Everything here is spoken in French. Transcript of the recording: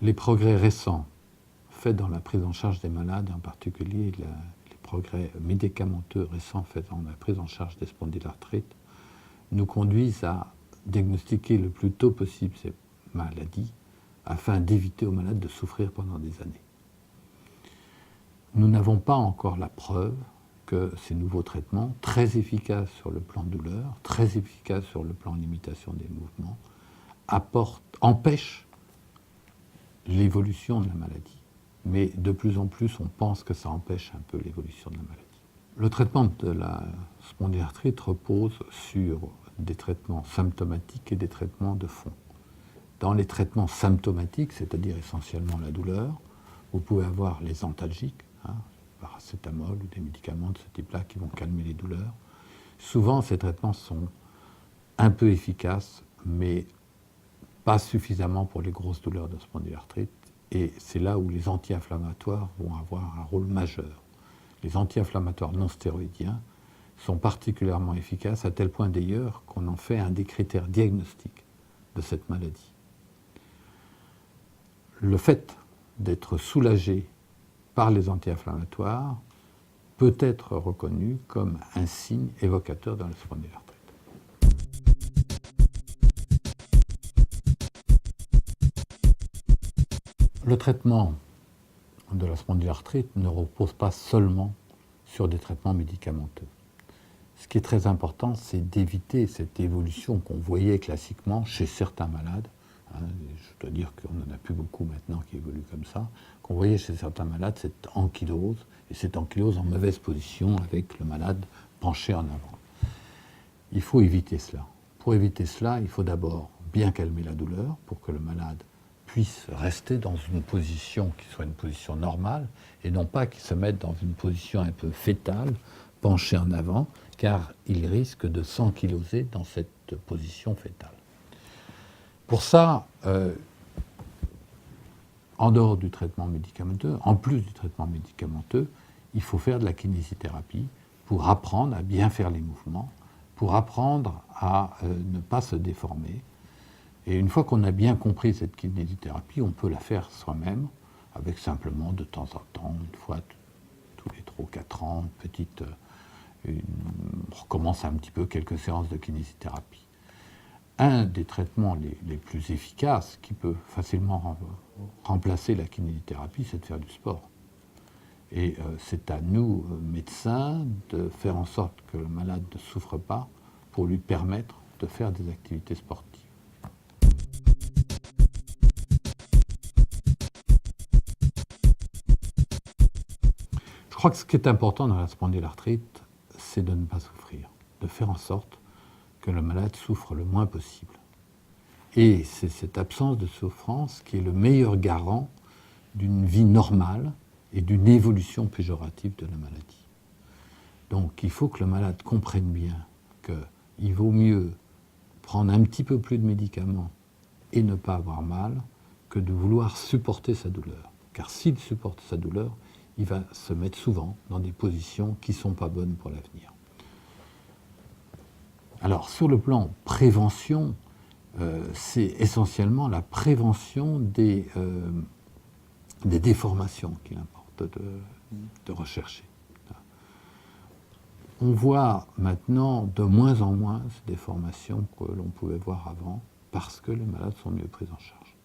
Les progrès récents faits dans la prise en charge des malades, en particulier les progrès médicamenteux récents faits dans la prise en charge des spondylarthrites, nous conduisent à diagnostiquer le plus tôt possible ces maladies afin d'éviter aux malades de souffrir pendant des années. Nous n'avons pas encore la preuve que ces nouveaux traitements, très efficaces sur le plan douleur, très efficaces sur le plan limitation des mouvements, empêchent l'évolution de la maladie. Mais de plus en plus, on pense que ça empêche un peu l'évolution de la maladie. Le traitement de la spondylarthrite repose sur des traitements symptomatiques et des traitements de fond. Dans les traitements symptomatiques, c'est-à-dire essentiellement la douleur, vous pouvez avoir les antalgiques, paracétamol ou des médicaments de ce type-là qui vont calmer les douleurs. Souvent, ces traitements sont un peu efficaces, mais pas suffisamment pour les grosses douleurs de spondylarthrite. Et c'est là où les anti-inflammatoires vont avoir un rôle majeur. Les anti-inflammatoires non stéroïdiens sont particulièrement efficaces, à tel point d'ailleurs qu'on en fait un des critères diagnostiques de cette maladie. Le fait d'être soulagé par les anti-inflammatoires peut être reconnu comme un signe évocateur de la spondylarthrite. Le traitement de la spondylarthrite ne repose pas seulement sur des traitements médicamenteux. Ce qui est très important, c'est d'éviter cette évolution qu'on voyait classiquement chez certains malades. Je dois dire qu'on n'en a plus beaucoup maintenant qui évoluent comme ça. Qu'on voyait chez certains malades cette ankylose, et cette ankylose en mauvaise position avec le malade penché en avant. Il faut éviter cela. Pour éviter cela, il faut d'abord bien calmer la douleur pour que le malade puisse rester dans une position qui soit une position normale et non pas qu'il se mette dans une position un peu fétale, penché en avant, car il risque de s'ankyloser dans cette position fétale. Pour ça, en dehors du traitement médicamenteux, en plus du traitement médicamenteux, il faut faire de la kinésithérapie pour apprendre à bien faire les mouvements, pour apprendre à ne pas se déformer. Et une fois qu'on a bien compris cette kinésithérapie, on peut la faire soi-même, avec simplement de temps en temps, une fois tous les 3 ou 4 ans, on recommence un petit peu quelques séances de kinésithérapie. Un des traitements les plus efficaces qui peut facilement remplacer la kinésithérapie, c'est de faire du sport. Et c'est à nous, médecins, de faire en sorte que le malade ne souffre pas pour lui permettre de faire des activités sportives. Je crois que ce qui est important dans la spondylarthrite, c'est de ne pas souffrir, de faire en sorte que le malade souffre le moins possible. Et c'est cette absence de souffrance qui est le meilleur garant d'une vie normale et d'une évolution péjorative de la maladie. Donc il faut que le malade comprenne bien qu'il vaut mieux prendre un petit peu plus de médicaments et ne pas avoir mal que de vouloir supporter sa douleur. Car s'il supporte sa douleur, il va se mettre souvent dans des positions qui ne sont pas bonnes pour l'avenir. Alors, sur le plan prévention, c'est essentiellement la prévention des déformations qu'il importe de rechercher. On voit maintenant de moins en moins ces déformations que l'on pouvait voir avant parce que les malades sont mieux pris en charge.